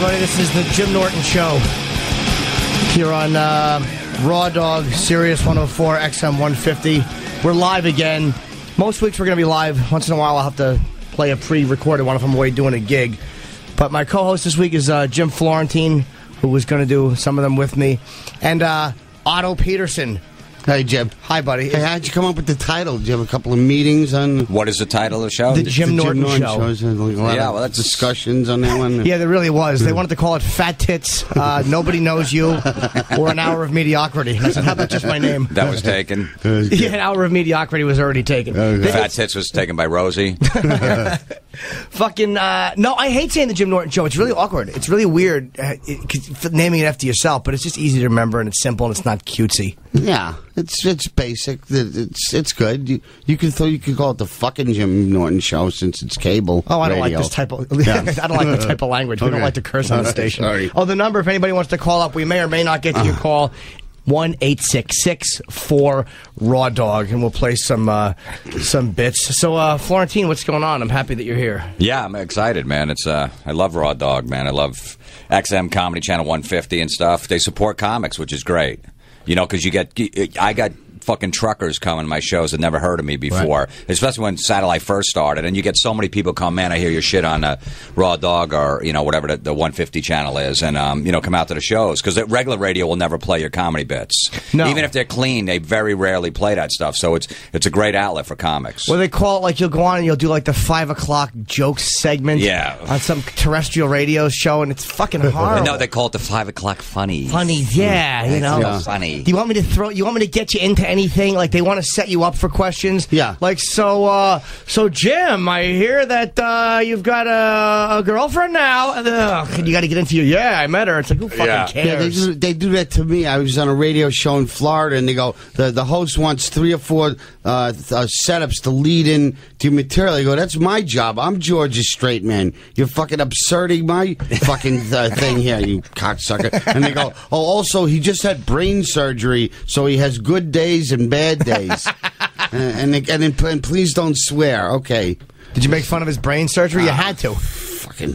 everybody. This is the Jim Norton Show here on Raw Dog, Sirius 104, XM 150. We're live again. Most weeks we're going to be live. Once in a while I'll have to play a pre-recorded one if I'm away doing a gig. But my co-host this week is Jim Florentine, who was going to do some of them with me, and Otto Peterson. Hey, Jim. Hi, buddy. Hey, how'd you come up with the title? Do you have a couple of meetings on... What is the title of the show? The Jim Norton Show. That's discussions on that one. Yeah, there really was. They wanted to call it Fat Tits, Nobody Knows You, or An Hour of Mediocrity. I said, how about just my name? That was taken. Yeah, An Hour of Mediocrity was already taken. Fat Tits was taken by Rosie. Fucking, no, I hate saying the Jim Norton Show. It's really awkward. It's really weird naming it after yourself, but it's just easy to remember, and it's simple, and it's not cutesy. Yeah, it's basic. It's good. You can call it the fucking Jim Norton Show since it's cable. Oh, I don't radio. like this type of. Yeah. I don't like the type of language. We don't like to curse on the station. Sorry. Oh, the number. If anybody wants to call up, we may or may not get to your call. 1-866-4 Dog, and we'll play some bits. So, Florentine, what's going on? I'm happy that you're here. Yeah, I'm excited, man. It's I love Raw Dog, man. I love XM Comedy Channel 150 and stuff. They support comics, which is great. You know, because I got fucking truckers coming to my shows that never heard of me before, right. Especially when Satellite first started, and you get so many people come, man, I hear your shit on Raw Dog or, you know, whatever the 150 channel is, and, you know, come out to the shows, because regular radio will never play your comedy bits. No. Even if they're clean, they very rarely play that stuff, so it's a great outlet for comics. Well, they call it, like, you'll go on and you'll do, like, the 5 o'clock jokes segment on some terrestrial radio show, and it's fucking horrible. No, they call it the 5 o'clock funnies. Funnies, yeah, you know. Yeah. Funny. Do you want me to get you into anything? Like, they want to set you up for questions? Yeah. Like, so Jim, I hear that you've got a girlfriend now. You got to get into your, yeah, I met her. It's like, who fucking cares? Yeah, they do that to me. I was on a radio show in Florida, and they go, the host wants 3 or 4 setups to lead in to material. I go, that's my job. I'm George's straight man. You're fucking absurding my fucking thing here, you cocksucker. And they go, oh, also, he just had brain surgery, so he has good days and bad days. and please don't swear. Okay. Did you make fun of his brain surgery? You had to. Fucking...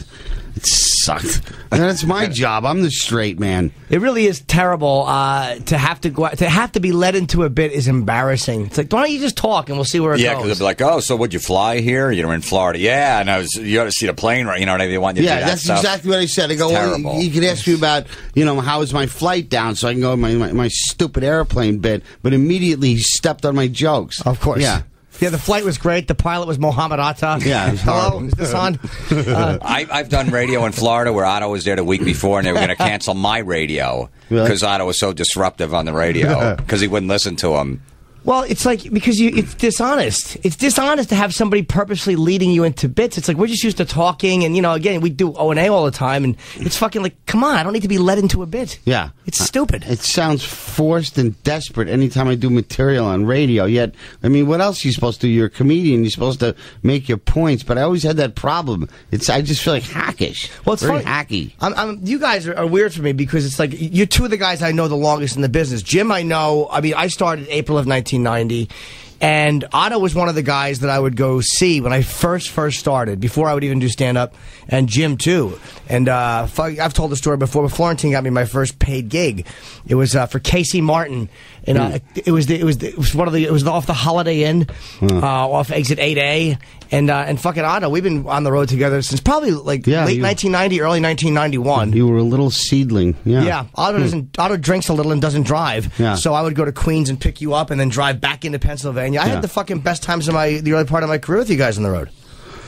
It sucked. That's my job. I'm the straight man. It really is terrible to have to go out, to have to be led into a bit is embarrassing. It's like, why don't you just talk and we'll see where it goes? Yeah, because they'll be like, oh, so would you fly here? You're in Florida. Yeah, and you ought to see the plane, right? You know what I mean? They want you to do that that's stuff. Exactly what I said. I go, well, you could ask me about, you know, how is my flight down so I can go my stupid airplane bit, but immediately he stepped on my jokes. Of course. Yeah. Yeah, the flight was great. The pilot was Mohammed Atta. Yeah. Hello, is this on? I've done radio in Florida where Otto was there the week before, and they were going to cancel my radio because Otto was so disruptive on the radio because he wouldn't listen to him. Well, it's like, because it's dishonest. It's dishonest to have somebody purposely leading you into bits. It's like, we're just used to talking, and, you know, again, we do O&A all the time, and it's fucking like, come on, I don't need to be led into a bit. Yeah. It's stupid. It sounds forced and desperate anytime I do material on radio, yet, I mean, what else are you supposed to do? You're a comedian, you're supposed to make your points, but I always had that problem. I just feel like hackish. Well, it's very funny. hacky. You guys are weird for me, because it's like, you're two of the guys I know the longest in the business. Jim, I started April of 1990, and Otto was one of the guys that I would go see when I first started, before I would even do stand-up, and Jim, too. And I've told the story before, but Florentine got me my first paid gig. It was for Casey Martin, and it was off the Holiday Inn, off exit 8A, and fucking Otto, we've been on the road together since probably late 1990, early 1991. You were a little seedling. Yeah. Otto drinks a little and doesn't drive. Yeah. So I would go to Queens and pick you up and then drive back into Pennsylvania. I had the fucking best times of the early part of my career with you guys on the road.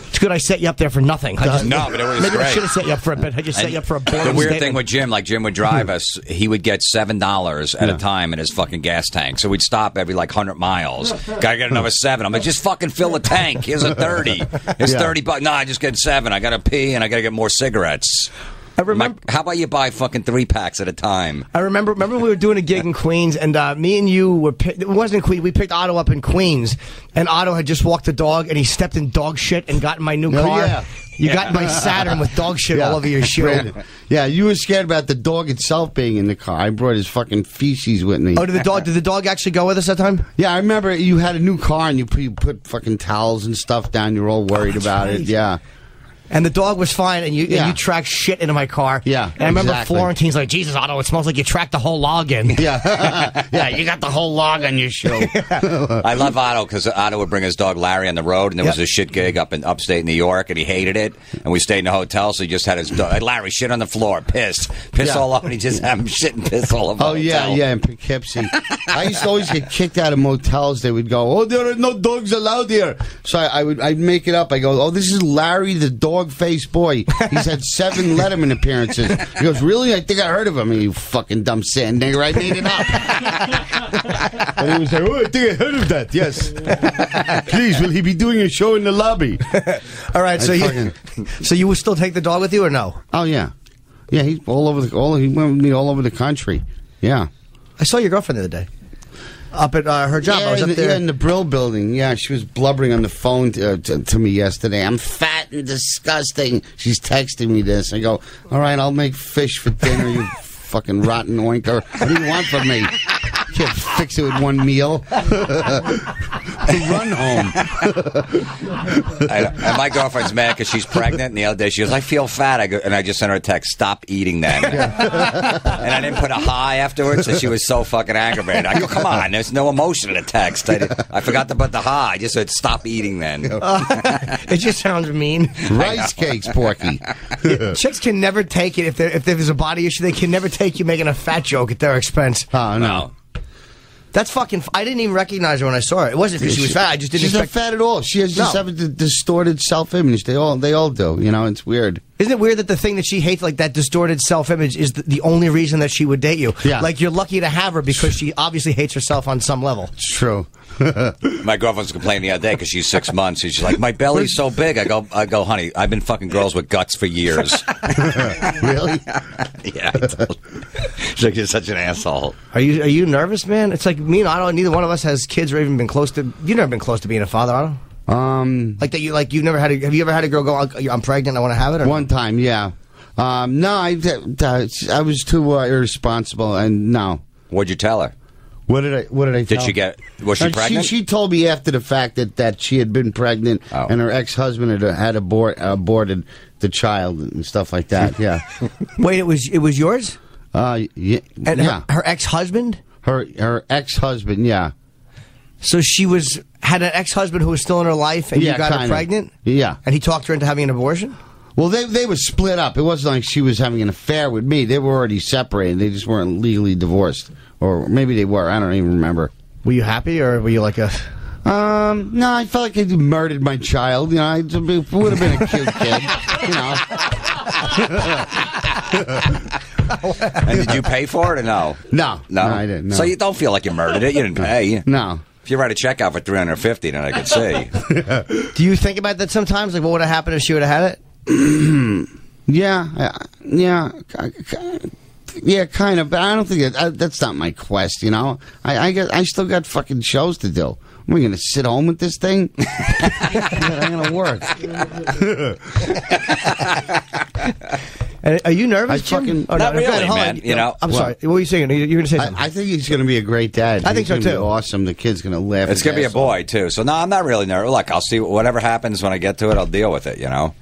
It's good I set you up there for nothing. No, but it was maybe great. I should have set you up for a bit. I just set you up for a boring The weird statement. thing with Jim, like Jim would drive us, he would get $7 at a time in his fucking gas tank. So we'd stop every 100 miles. Gotta get another 7. I'm like, just fucking fill the tank. Here's a 30. It's $30. No, I just get 7. I gotta pee and I gotta get more cigarettes. I remember. How about you buy fucking 3-packs at a time? I remember we were doing a gig in Queens, and me and you were. It wasn't Queens. We picked Otto up in Queens, and Otto had just walked the dog, and he stepped in dog shit and got in my new car. Yeah. You got my Saturn with dog shit all over your shoe. Yeah, you were scared about the dog itself being in the car. I brought his fucking feces with me. Oh, did the dog actually go with us that time? Yeah, I remember you had a new car and you put fucking towels and stuff down. You were all worried about it. Yeah. And the dog was fine, and you tracked shit into my car. Yeah, and I remember Florentine's like, Jesus, Otto, it smells like you tracked the whole log in. Yeah, yeah, you got the whole log on your shoe. I love Otto because Otto would bring his dog Larry on the road, and there was a shit gig up in upstate New York, and he hated it. And we stayed in a hotel, so he just had his dog. Larry shit on the floor, piss all over, and he just had him shit and piss all over. Oh yeah, in Poughkeepsie. I used to always get kicked out of motels. They would go, "Oh, there are no dogs allowed here." So I'd make it up. I go, "Oh, this is Larry, the dog-faced boy. He's had 7 Letterman appearances." He goes, "Really? I think I heard of him." You fucking dumb sand nigger. I made it up. And he was like, "Oh, I think I heard of that. Yes. Please, will he be doing a show in the lobby?" All right. So you would still take the dog with you or no? Oh yeah, yeah. He's he went with me all over the country. Yeah. I saw your girlfriend the other day. Up at her job. I was up there. Yeah, in the Brill building. Yeah, she was blubbering on the phone to me yesterday. "I'm fat and disgusting." She's texting me this. I go, "All right, I'll make fish for dinner, you fucking rotten oinker. What do you want from me? Can't fix it with one meal." Run home. And my girlfriend's mad because she's pregnant, and the other day she goes, "I feel fat." And I just sent her a text, "Stop eating then." And I didn't put a hi afterwards, and she was so fucking aggravated. I go, "Come on, there's no emotion in the text." I forgot to put the hi. I just said, "Stop eating then." It just sounds mean. Rice cakes, Porky. Chicks can never take it if there's a body issue. They can never take you making a fat joke at their expense. Oh no. That's fucking. I didn't even recognize her when I saw her. It wasn't because she was fat. I just didn't. She's not fat at all. She has just have a distorted self-image. They all do. You know, it's weird. Isn't it weird that the thing that she hates, like that distorted self-image, is the only reason that she would date you? Yeah. Like you're lucky to have her because she obviously hates herself on some level. It's true. My girlfriend's complaining the other day because she's 6 months. She's like, "My belly's so big." I go, "Honey, I've been fucking girls with guts for years." Really? Yeah. She's like, "You're such an asshole." Are you nervous, man? It's like me and Otto. Neither one of us has kids or even been close to. You've never been close to being a father, Otto. Like that. You've never had. Have you ever had a girl go, "I'm pregnant, I want to have it"? Or one time, yeah. No, I was too irresponsible, and no. What'd you tell her? What did I tell her? Was she pregnant? She told me after the fact that she had been pregnant and her ex-husband had aborted the child and stuff like that. Yeah. Wait, it was yours? Yeah. And her ex-husband? Her ex-husband, yeah. So she had an ex-husband who was still in her life, and you got her pregnant? Yeah. And he talked her into having an abortion? Well, they were split up. It wasn't like she was having an affair with me. They were already separated. They just weren't legally divorced. Or maybe they were. I don't even remember. Were you happy, or were you like a... No, I felt like I murdered my child. You know, it would have been a cute kid. You know. And did you pay for it or no? No, I didn't. No. So you don't feel like you murdered it. You didn't pay. No. If you write a check out for $350, then I could see. Do you think about that sometimes? Like, what would have happened if she would have had it? Yeah, kind of. But I don't think that's not my quest. You know, I still got fucking shows to do. Am I going to sit home with this thing? I'm going to work. Are you nervous, Jim? Not really, man. You know, I'm sorry. What were you saying? You're going to say something. I think he's going to be a great dad. I think so, too. Awesome. The kid's going to laugh. It's going to be a boy, too. So, no, I'm not really nervous. Look, I'll see. Whatever happens when I get to it, I'll deal with it, you know?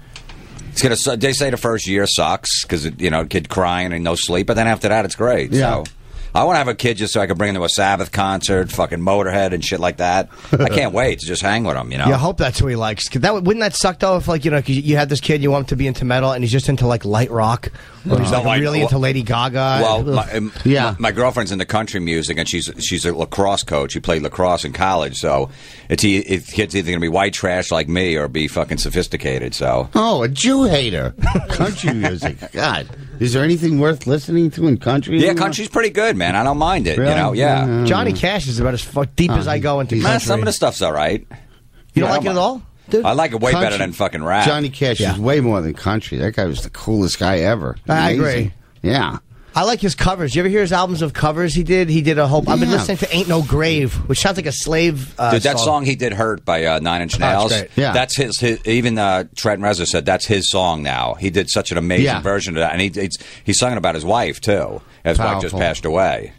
It's gonna. They say the first year sucks because kid crying and no sleep, but then after that it's great. Yeah. So I want to have a kid just so I can bring him to a Sabbath concert, fucking Motorhead and shit like that. I can't wait to just hang with him. You know. Yeah, I hope that's who he likes. Wouldn't that suck though? If cause you had this kid, you want him to be into metal, and he's just into like light rock, or he's really into Lady Gaga. Well, my girlfriend's into country music, and she's a lacrosse coach. She played lacrosse in college, so kid's either going to be white trash like me or be fucking sophisticated. So a Jew hater. Country music, God. Is there anything worth listening to in country? Yeah, country's pretty good, man. I don't mind it. Really? You know, yeah. Johnny Cash is about as deep as I go into country. Some of the stuff's all right. You don't like it at all? Dude? I like it way better than fucking rap. Johnny Cash is way more than country. That guy was the coolest guy ever. I agree. Yeah. I like his covers. You ever hear his albums of covers he did? He did a whole... I've been listening to Ain't No Grave, which sounds like a slave Dude, that song he did, Hurt, by 9 Inch Nails. That's great. Yeah. That's his even Trent Reznor said that's his song now. He did such an amazing version of that. And he sung it about his wife, too. His wife just passed away.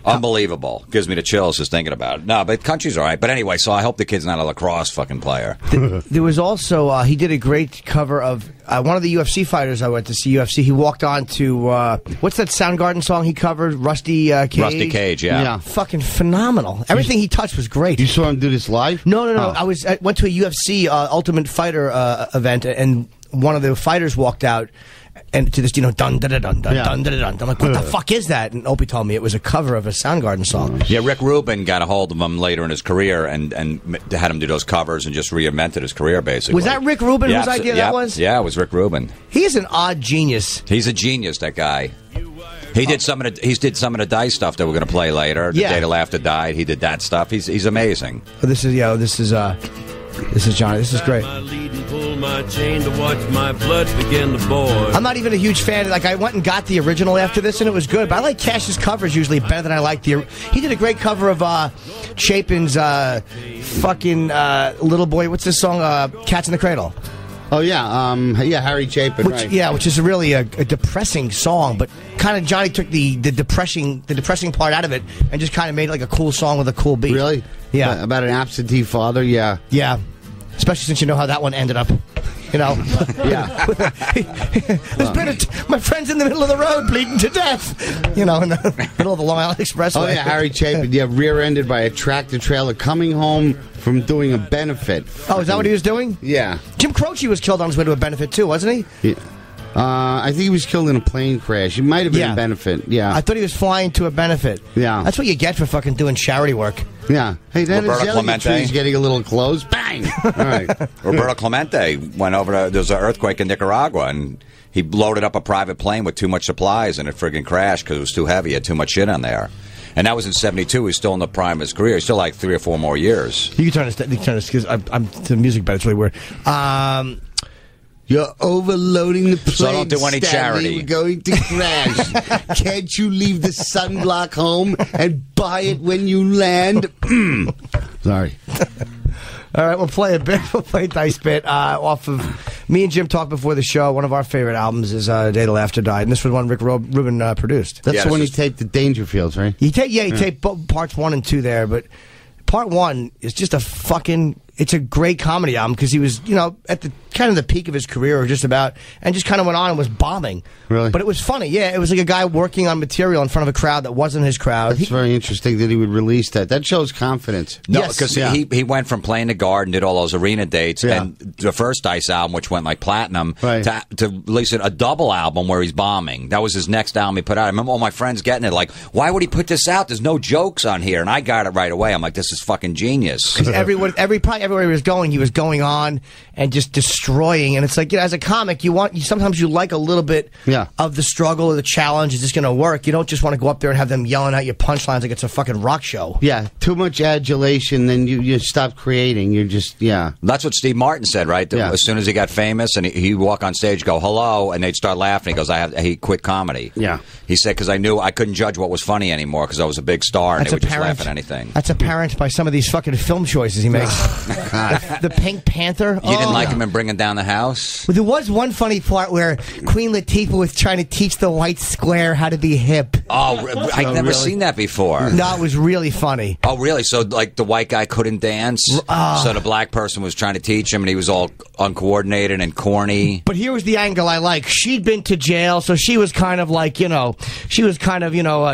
Unbelievable. Gives me the chills just thinking about it. No, but country's all right. But anyway, so I hope the kid's not a lacrosse fucking player. There was also, he did a great cover of one of the UFC fighters I went to see UFC. He walked on to, what's that Soundgarden song he covered? Rusty Cage? Rusty Cage, yeah. Fucking phenomenal. Everything he touched was great. You saw him do this live? No. I went to a UFC Ultimate Fighter event, and one of the fighters walked out and to this, dun dun dun dun dun dun dun. I'm like, what the fuck is that? And Opie told me it was a cover of a Soundgarden song. Yeah, Rick Rubin got a hold of him later in his career and had him do those covers and just reinvented his career, basically. Was that Rick Rubin whose idea that was? Yeah, it was Rick Rubin. He is an odd genius. He's a genius, that guy. He did some of the Dice stuff that we're going to play later. The Day the Laughter Died. He did that stuff. He's amazing. This is Johnny. This is great. I'm not even a huge fan. Like, I went and got the original after this, and it was good. But I like Cash's covers usually better than I like the. He did a great cover of Chapin's fucking Little Boy. What's this song? Cats in the Cradle. Oh yeah, Harry Chapin. Which is really a depressing song, but kind of Johnny took the depressing part out of it and just kind of made it like a cool song with a cool beat. Really? Yeah. About an absentee father. Yeah. Yeah. Especially since you know how that one ended up. You know. Yeah. There's been my friend's in the middle of the road bleeding to death. You know, in the middle of the Long Island Expressway. Oh yeah, Harry Chapin. Yeah, rear-ended by a tractor trailer coming home from doing a benefit. Oh, is that what he was doing? Yeah. Jim Croce was killed on his way to a benefit too, wasn't he? Yeah. I think he was killed in a plane crash. It might have been a benefit. Yeah. I thought he was flying to a benefit. Yeah. That's what you get for fucking doing charity work. Yeah. Hey, that Roberto is Clemente. tree's getting a little close. Bang! All right. Roberto Clemente went over to. There was an earthquake in Nicaragua, and he loaded up a private plane with too much supplies, and it friggin' crashed because it was too heavy. He had too much shit on there. And that was in '72. He's still in the prime of his career. He's still like 3 or 4 more years. You can turn this because I'm to the music, but it's really weird. You're overloading the plane. So don't do any Stanley. charity. We're going to crash. Can't you leave the sunblock home and buy it when you land? Sorry. All right, we'll play a bit. We'll play a dice bit off of me and Jim talked before the show. One of our favorite albums is Day the Laughter Died, and this was one Rick Rubin produced. That's the one you take the Dangerfields, right? You take parts 1 and 2 there, but part 1 is just a fucking. It's a great comedy album because he was, at the kind of the peak of his career, or just about, and just kind of went on and was bombing. Really? But it was funny. Yeah, it was like a guy working on material in front of a crowd that wasn't his crowd. That's very interesting that he would release that. That shows confidence. No, because he went from playing the Garden, did all those arena dates, and the first Dice album, which went like platinum, to release a double album where he's bombing. That was his next album he put out. I remember all my friends getting it, like, why would he put this out? There's no jokes on here. And I got it right away. I'm like, this is fucking genius. Because everywhere he was going on and just destroying. And it's like, as a comic, sometimes you like a little bit of the struggle or the challenge. Is this going to work? You don't just want to go up there and have them yelling out your punchlines like it's a fucking rock show. Yeah, too much adulation, then you stop creating. You're just, That's what Steve Martin said, right? As soon as he got famous and he'd walk on stage, go, hello, and they'd start laughing. He goes, he quit comedy. Yeah. He said, because I knew I couldn't judge what was funny anymore because I was a big star and they would just laugh at anything. That's apparent by some of these fucking film choices he makes. The Pink Panther. You didn't like him in Bringing Down the House? Well, there was one funny part where Queen Latifah was trying to teach the white square how to be hip. Oh, I've never seen that before. No, it was really funny. Oh, really? So, like, the white guy couldn't dance? So the black person was trying to teach him, and he was all uncoordinated and corny? But here was the angle I like. She'd been to jail, so she was kind of like, she was kind of,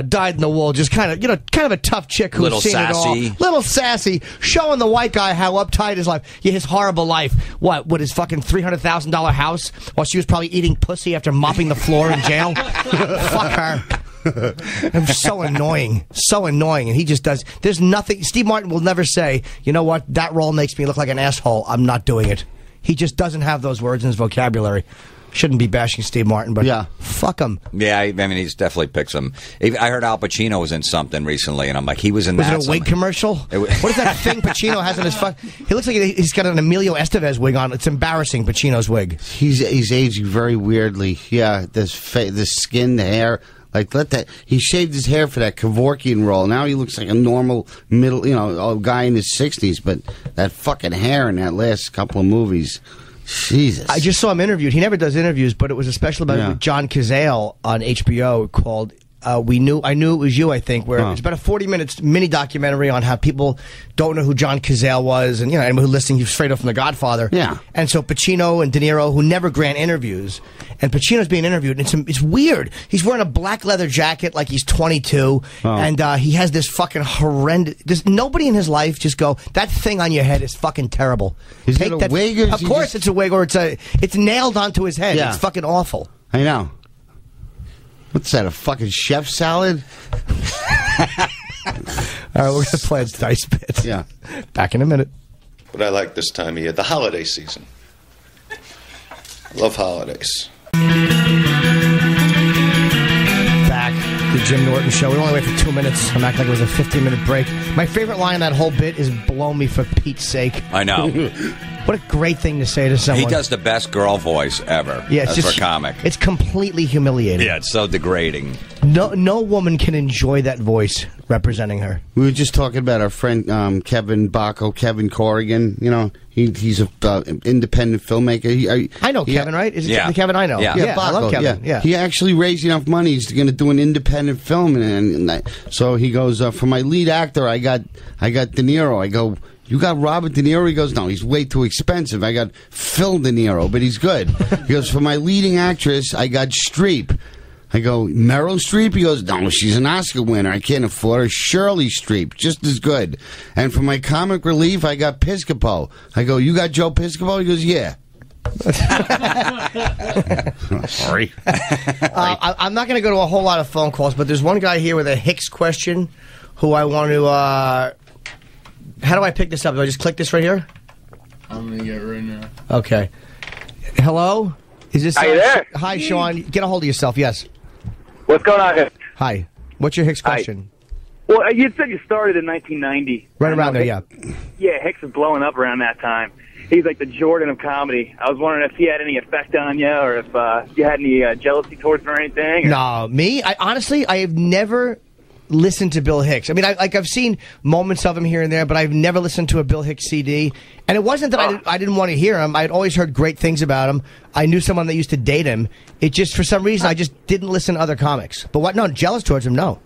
dyed in the wool, just kind of, kind of a tough chick who's seen it all. Little sassy, showing the white guy how uptight his life, his horrible life. What his fucking $300,000 house while she was probably eating pussy after mopping the floor in jail? Fuck her. It was so annoying. So annoying. And he just does. There's nothing. Steve Martin will never say, you know what, that role makes me look like an asshole. I'm not doing it. He just doesn't have those words in his vocabulary. Shouldn't be bashing Steve Martin, but fuck him. Yeah, I mean, he's definitely picked some. I heard Al Pacino was in something recently, and I'm like, he was in that. Was it a wig commercial? What is that thing Pacino has in his fuck? He looks like he's got an Emilio Estevez wig on. It's embarrassing, Pacino's wig. He's aging very weirdly. Yeah, the skin, the hair. Like, he shaved his hair for that Kevorkian role. Now he looks like a normal middle, guy in his 60s, but that fucking hair in that last couple of movies. Jesus. I just saw him interviewed. He never does interviews, but it was a special about John Cazale on HBO called I knew it was you, I think, where it's about a 40-minute mini documentary on how people don't know who John Cazale was, and anyone who listening, he's straight up from The Godfather. Yeah. And so Pacino and De Niro, who never grant interviews, and Pacino's being interviewed, and it's weird. He's wearing a black leather jacket like he's 22, and he has this fucking horrendous. Nobody in his life just go, that thing on your head is fucking terrible. Is it a wig? Or of course it's a wig, or it's nailed onto his head. Yeah. It's fucking awful. I know. What's that, a fucking chef salad? All right, we're going to play a dice bit. Yeah. Back in a minute. But I like this time of year, the holiday season. Love holidays. Back, the Jim Norton Show. We only wait for 2 minutes. I'm acting like it was a 15-minute break. My favorite line in that whole bit is "blow me for Pete's sake." I know. What a great thing to say to someone. He does the best girl voice ever. Yeah, it's as just for a comic. It's completely humiliating. Yeah, it's so degrading. No woman can enjoy that voice representing her. We were just talking about our friend Kevin Corrigan. He's an independent filmmaker. I know Kevin, right? Is it Yeah. the Kevin I know? Yeah. I love Kevin. Yeah. He actually raised enough money. He's going to do an independent film, so he goes, for my lead actor, I got De Niro. I go, you got Robert De Niro? He goes, no, he's way too expensive. I got Phil De Niro, but he's good. He goes, for my leading actress, I got Streep. I go, Meryl Streep? He goes, no, she's an Oscar winner. I can't afford her. Shirley Streep, just as good. And for my comic relief, I got Piscopo. I go, you got Joe Piscopo? He goes, yeah. Sorry. I'm not going to go to a whole lot of phone calls, but there's one guy here with a Hicks question who I want to... how do I pick this up? Do I just click this right here? I'm going to get it right now. Okay. Hello? Is this... Are you there? Hi, Sean. Get a hold of yourself. Yes. What's going on here? Hi. What's your Hicks question? Well, you said you started in 1990. Right around there, yeah. Yeah, Hicks was blowing up around that time. He's like the Jordan of comedy. I was wondering if he had any effect on you, or if you had any jealousy towards him or anything. Or... No, me? Honestly, I have never listened to Bill Hicks. I mean, I've seen moments of him here and there, but I've never listened to a Bill Hicks CD. And it wasn't that I didn't want to hear him. I'd always heard great things about him. I knew someone that used to date him. It just, for some reason, I just didn't listen to other comics. But what? No, jealous towards him, no.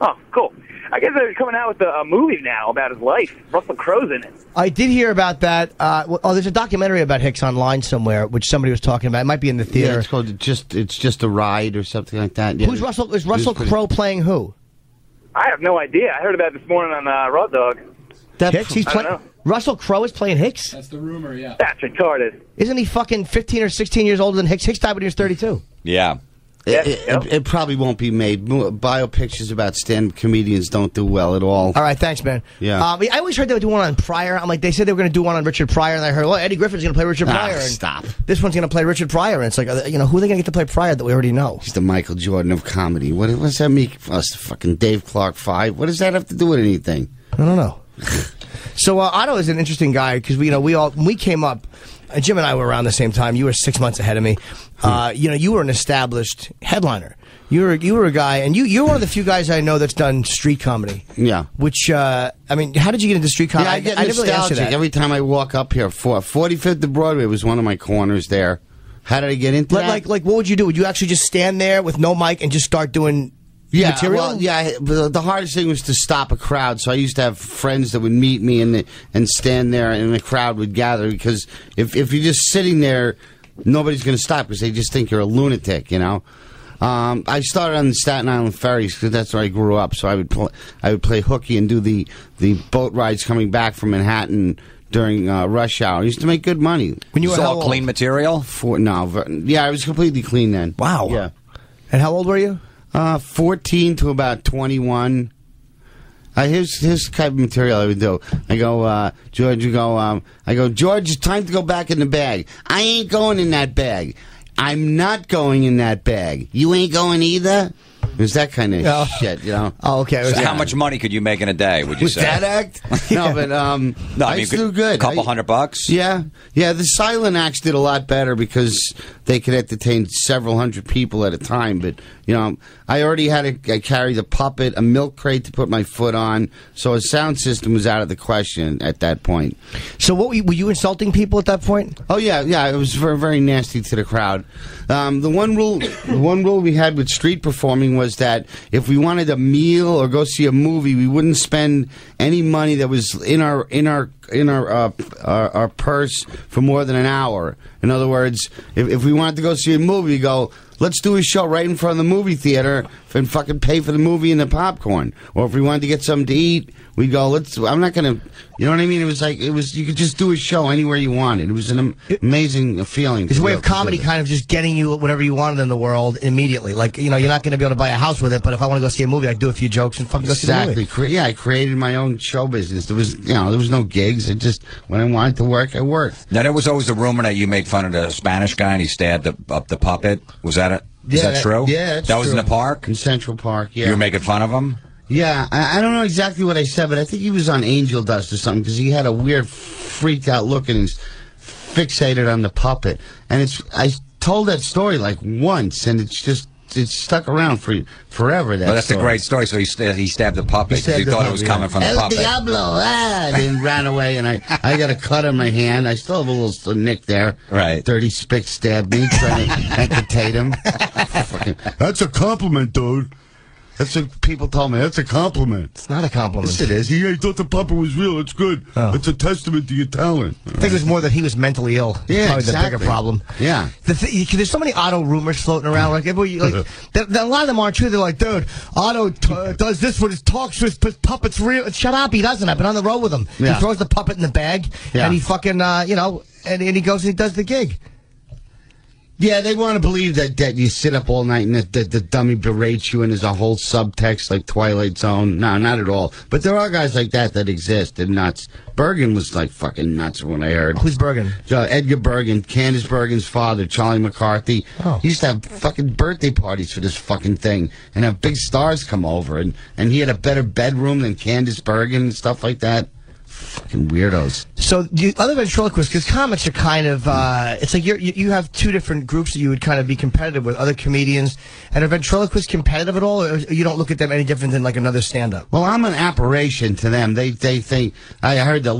Oh, cool. I guess they're coming out with a movie now about his life. Russell Crowe's in it. I did hear about that. There's a documentary about Hicks online somewhere, which somebody was talking about. It might be in the theater. Yeah, it's called It's Just a Ride or something like that. Yeah. Who's Russell? Is Russell Crowe playing who? I have no idea. I heard about it this morning on Raw Dog. Hicks? He's I don't playing. know. Russell Crowe is playing Hicks? That's the rumor, yeah. That's retarded. Isn't he fucking 15 or 16 years older than Hicks? Hicks died when he was 32. Yeah. It probably won't be made. Biopictures about stand-up comedians don't do well at all. All right, thanks, man. Yeah. I always heard they would do one on Pryor. I'm like, they said they were going to do one on Richard Pryor, and I heard, well, Eddie Griffin's going to play Richard Pryor. And stop. This one's going to play Richard Pryor, and it's like, who are they going to get to play Pryor that we already know? He's the Michael Jordan of comedy. What does that mean? Us, fucking Dave Clark 5. What does that have to do with anything? I don't know. So Otto is an interesting guy because when we came up, Jim and I were around the same time. You were 6 months ahead of me. You were an established headliner. You were a guy, and you're one of the few guys I know that's done street comedy. Yeah. Which how did you get into street comedy? Yeah, I get never really asked you nostalgic that. every time I walk up here. 45th to Broadway was one of my corners there. How did I get into that? Like, what would you do? Would you actually just stand there with no mic and just start doing material? Well, the hardest thing was to stop a crowd. So I used to have friends that would meet me and stand there, and the crowd would gather, because if you're just sitting there, nobody's going to stop because they just think you're a lunatic, you know. I started on the Staten Island ferries because that's where I grew up. So I would play hooky and do the boat rides coming back from Manhattan during rush hour. I used to make good money. When you were all clean material? I was completely clean then. Wow. Yeah. And how old were you? 14 to about 21. Here's the type of material I would do. I go, George, George, it's time to go back in the bag. I ain't going in that bag. I'm not going in that bag. You ain't going either? It was that kind of shit, you know. Oh, okay. So how much money could you make in a day, would you say? That act? No, but I used to do good. Couple $100? Yeah. The silent acts did a lot better because they could entertain several hundred people at a time. But, I already I carried a puppet, a milk crate to put my foot on, so a sound system was out of the question at that point. So were you insulting people at that point? Oh, yeah. It was very, very nasty to the crowd. The one rule we had with street performing was was that if we wanted a meal or go see a movie, we wouldn't spend any money that was in our purse for more than an hour. In other words, if we wanted to go see a movie, we go, let's do a show right in front of the movie theater and fucking pay for the movie and the popcorn. Or if we wanted to get something to eat, we'd go, I'm not going to, you know what I mean? It was like, you could just do a show anywhere you wanted. It was an amazing feeling. It's a way of comedy kind of just getting you whatever you wanted in the world immediately. Like, you're not going to be able to buy a house with it, but if I want to go see a movie, I'd do a few jokes and fucking go see the movie. Exactly. I created my own show business. There was no gigs. It just, when I wanted to work, I worked. Now, there was always a rumor that you made fun of the Spanish guy and he stabbed up the puppet. Was that it? Is that true? Yeah, that was true. in the park? In Central Park, yeah. You were making fun of him? Yeah, I don't know exactly what I said, but I think he was on angel dust or something because he had a weird, freaked out look and he's fixated on the puppet. And I told that story like once, and it's stuck around for forever. That's a great story. So he stabbed the puppet because he thought it was coming from the El puppet. Diablo, and then ran away, and I got a cut on my hand. I still have a little nick there. Right. Dirty Spick stabbed me trying to amputate him. That's a compliment, dude. That's what people told me. That's a compliment. It's not a compliment. Yes, it is. He thought the puppet was real. It's good. Oh. It's a testament to your talent. I think it was more that he was mentally ill. Yeah, Probably exactly. the bigger problem. Yeah. There's so many Otto rumors floating around. Like, a lot of them aren't true. They're like, dude, Otto does this when he talks with his puppets real. Shut up, he doesn't. I've been on the road with him. Yeah. He throws the puppet in the bag, and he fucking, and he goes and he does the gig. Yeah, they want to believe that you sit up all night and that the dummy berates you and there's a whole subtext like Twilight Zone. No, not at all. But there are guys like that exist. They're nuts. Bergen was like fucking nuts when I heard. Who's Bergen? Edgar Bergen, Candace Bergen's father, Charlie McCarthy. Oh. He used to have fucking birthday parties for this fucking thing and have big stars come over. And he had a better bedroom than Candace Bergen and stuff like that. Fucking weirdos. So, other ventriloquists, because comics are kind of, it's like you have two different groups that you would kind of be competitive with, other comedians. And are ventriloquists competitive at all, or you don't look at them any different than like another stand-up? Well, I'm an apparition to them. They think, I heard there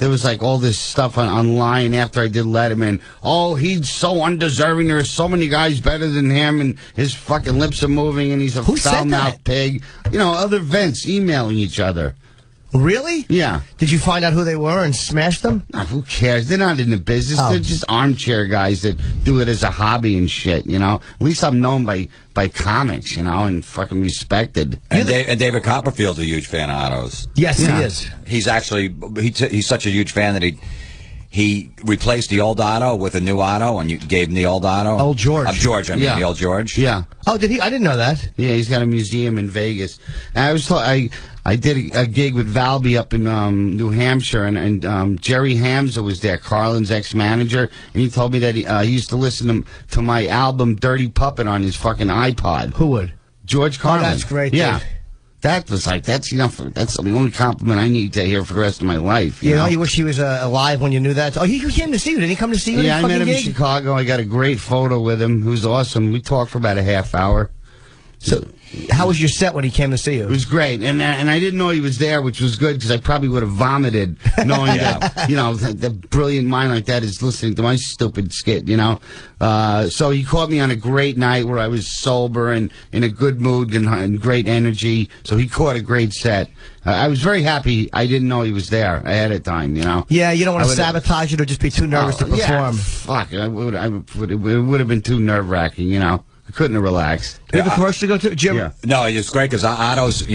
was like all this stuff online after I did Letterman. Oh, he's so undeserving. There are so many guys better than him, and his fucking lips are moving, and he's a foul-mouthed pig. Other vents emailing each other. Really? Yeah. Did you find out who they were and smash them? Who cares? They're not in the business. Oh. They're just armchair guys that do it as a hobby and shit, At least I'm known by comics, and fucking respected. And David Copperfield's a huge fan of Otto's. Yes, he is. He's actually, he's such a huge fan that he replaced the old Otto with a new Otto, and you gave him the old Otto. Old George. The old George. Yeah. Oh, did he? I didn't know that. Yeah, he's got a museum in Vegas. And I was told, I did a gig with Valby up in New Hampshire, and Jerry Hamza was there, Carlin's ex-manager, and he told me that he used to listen to my album Dirty Puppet on his fucking iPod. Who would? George Carlin. Oh, that's great. Yeah. Dude. That was like, that's enough. That's the only compliment I need to hear for the rest of my life. You know, you wish he was alive when you knew that. Oh, he came to see you. Didn't he come to see you? Yeah, I met him in Chicago. I got a great photo with him. It was awesome. We talked for about a half hour. So, how was your set when he came to see you? It was great, and I didn't know he was there, which was good because I probably would have vomited knowing that the brilliant mind like that is listening to my stupid skit. So he caught me on a great night where I was sober and in a good mood and great energy. So he caught a great set. I was very happy. I didn't know he was there ahead of time. Yeah, you don't want to sabotage it or just be too nervous to perform. Yeah, fuck, it would have been too nerve-wracking. I couldn't have relaxed. You have a commercial to go to, Jim? Yeah. No, it's great because Otto's,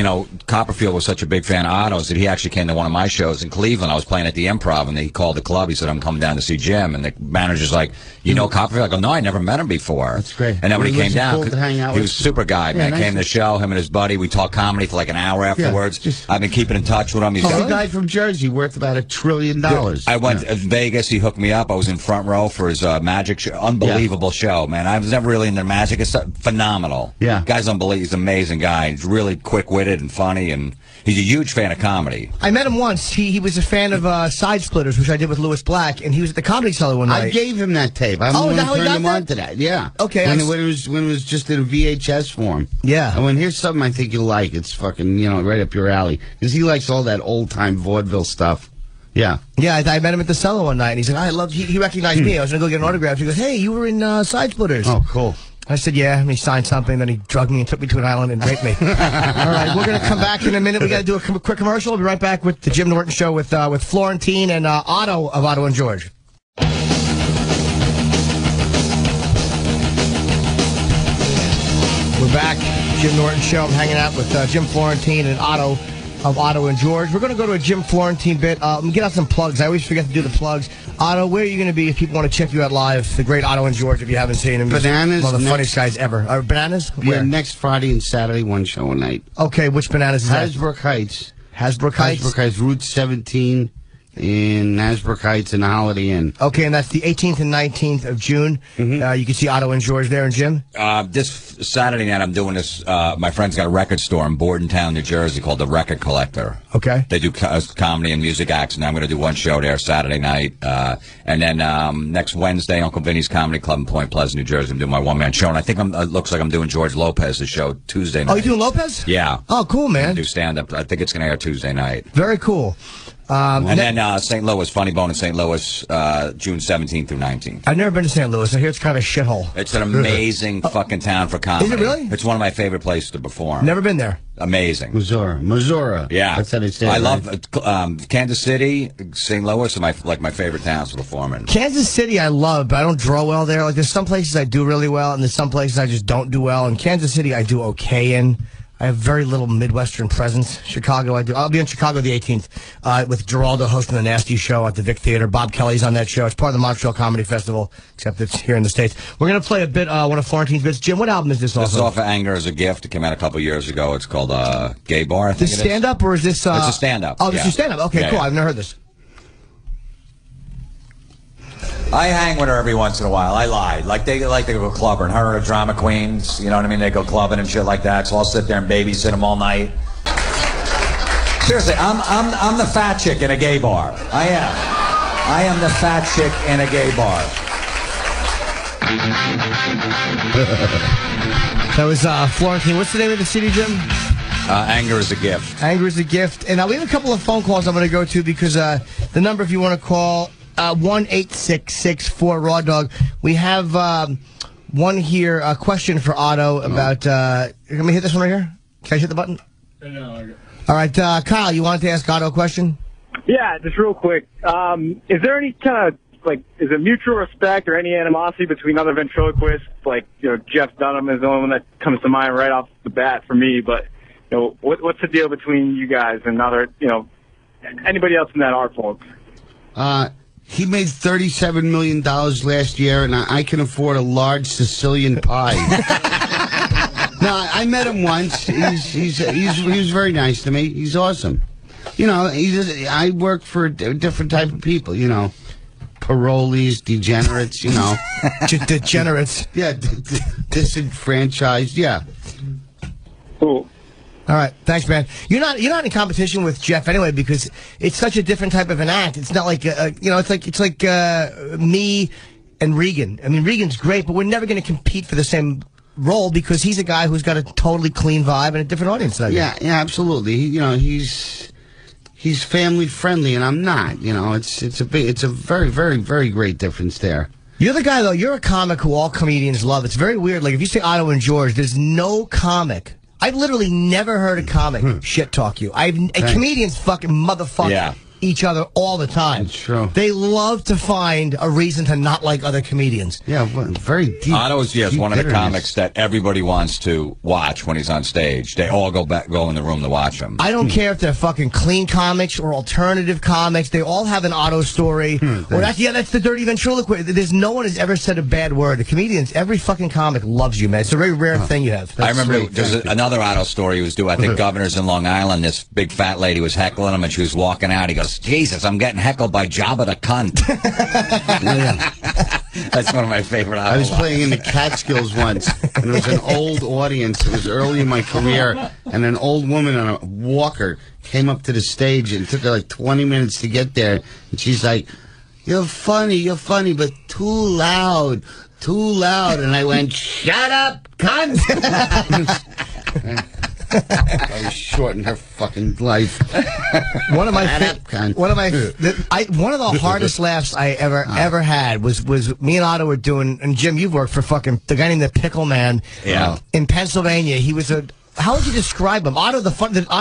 Copperfield was such a big fan of Otto's that he actually came to one of my shows in Cleveland. I was playing at the Improv, and he called the club. He said, I'm coming down to see Jim. And the manager's like, Copperfield? I go, no, I never met him before. That's great. And then when he came down, cool to hang out he with? was a super guy, man. Nice. Came to the show, him and his buddy. We talked comedy for like an hour afterwards. I've been keeping in touch with him. He's a guy from Jersey worth about $1 trillion. I went to Vegas. He hooked me up. I was in front row for his magic show. Unbelievable show, man. I was never really into magic. It's phenomenal. Yeah. Guy's unbelievable. He's an amazing guy. He's really quick-witted and funny, and he's a huge fan of comedy. I met him once. He was a fan of Side Splitters, which I did with Louis Black, and he was at the Comedy Cellar one night. I gave him that tape. I'm is that how he turn got him that? on to that. Yeah. Okay. When it was just in a VHS form. Yeah. And when here's something I think you'll like, it's fucking right up your alley because he likes all that old time vaudeville stuff. Yeah. Yeah, I met him at the Cellar one night, and he said, he recognized me. I was going to go get an autograph. He goes, hey, you were in Side Splitters. Oh, cool. I said, yeah, and he signed something, then he drugged me and took me to an island and raped me. All right, we're going to come back in a minute. We got to do a quick commercial. We'll be right back with the Jim Norton Show with Florentine and Otto of Otto and George. We're back. Jim Norton Show. I'm hanging out with Jim Florentine and Otto of Otto and George. We're going to go to a Jim Florentine bit. Let me get out some plugs. I always forget to do the plugs. Otto, where are you going to be if people want to check you out live? The great Otto and George, if you haven't seen him. Bananas. One of the funniest guys ever. Bananas? Yeah, next Friday and Saturday, one show a night. Okay, which Bananas is that? Hasbrook Heights. Hasbrook Heights? Hasbrook Heights, Route 17 in Hasbrook Heights in the Holiday Inn. Okay, and that's the 18th and 19th of June. Mm-hmm. You can see Otto and George there, and Jim? This Saturday night, I'm doing this. My friend's got a record store in Bordentown, New Jersey called The Record Collector. Okay. They do comedy and music acts, and I'm going to do one show there Saturday night. And then next Wednesday, Uncle Vinny's Comedy Club in Point Pleasant, New Jersey. I'm doing my one-man show, and I think it looks like I'm doing George Lopez's show Tuesday night. Oh, you doing Lopez? Yeah. Oh, cool, man. Do stand-up. I think it's going to air Tuesday night. Very cool. And then St. Louis, Funny Bone in St. Louis, June 17th through 19th. I've never been to St. Louis. I hear it's kind of a shithole. It's an amazing fucking town for comedy. Is it really? It's one of my favorite places to perform. Never been there. Amazing. Missouri. Yeah. That's how they say it. I right? love Kansas City, St. Louis are my favorite towns to perform in. Kansas City I love, but I don't draw well there. Like, there's some places I do really well, and there's some places I just don't do well. And Kansas City I do okay in. I have very little Midwestern presence. Chicago, I do. I'll be in Chicago the 18th with Geraldo hosting the Nasty Show at the Vic Theater. Bob Kelly's on that show. It's part of the Montreal Comedy Festival, except it's here in the States. We're going to play a bit, one of Florentine's bits. Jim, what album is this off of? This is off of Anger as a Gift. It came out a couple years ago. It's called Gay Bar, I think This stand-up, or is this... It's a stand-up. Oh, this is stand-up. Okay, Yeah, cool. yeah. I've never heard this. I hang with her every once in a while. I lied. Like they like to go clubbing. Her and her drama queens, you know what I mean? They go clubbing and shit like that. So I'll sit there and babysit them all night. Seriously, I'm the fat chick in a gay bar. I am. I am the fat chick in a gay bar. That was Florentine. What's the name of the CD, Jim? Anger is a Gift. Anger is a Gift. And we have a couple of phone calls I'm going to go to because the number, if you want to call, 1-866-4 Dog. We have one here, a question for Otto about... let me hit this one right here. Can I hit the button? No. All right, Kyle, you wanted to ask Otto a question? Yeah, just real quick. Is there any kind of, is it mutual respect or any animosity between other ventriloquists? Like, Jeff Dunham is the only one that comes to mind right off the bat for me, but, what's the deal between you guys and other, anybody else in that art form? He made $37 million last year, and I can afford a large Sicilian pie. No, I met him once. He was very nice to me. He's awesome. I work for a different type of people, parolees, degenerates, Degenerates. Yeah, disenfranchised, yeah. Cool. All right, thanks, man. You're not in competition with Jeff anyway because it's such a different type of an act. It's not like it's like me and Regan. I mean, Regan's great, but we're never going to compete for the same role because he's a guy who's got a totally clean vibe and a different audience than I do. Yeah, absolutely. He's family friendly, and I'm not. It's a very, very, very great difference there. You're the guy though. You're a comic who all comedians love. It's very weird. Like if you say Otto and George, there's no comic. I've literally never heard a comic shit talk you. Comedians fucking motherfucker each other all the time. That's true. They love to find a reason to not like other comedians. Yeah, very deep. Otto is one of the comics that everybody wants to watch when he's on stage. They all go in the room to watch him. I don't care if they're fucking clean comics or alternative comics. They all have an Otto story. That's the dirty ventriloquist. There's no one has ever said a bad word. The comedians, every fucking comic loves you, man. It's a very rare thing you have. I remember there's another Otto story he was doing. I think Governor's in Long Island. This big fat lady was heckling him, and she was walking out. He goes, Jesus, I'm getting heckled by Jabba the Cunt. That's one of my favorite I was playing in the Catskills once, and it was an old audience. It was early in my career, and an old woman on a walker came up to the stage, and it took her like 20 minutes to get there. And she's like, you're funny, but too loud. And I went, shut up, cunt. I shortened her fucking life. One of the hardest laughs I ever had was me and Otto were doing, and Jim, you've worked for fucking the guy named the Pickle Man. Yeah. In Pennsylvania, he was a. How would you describe him? Otto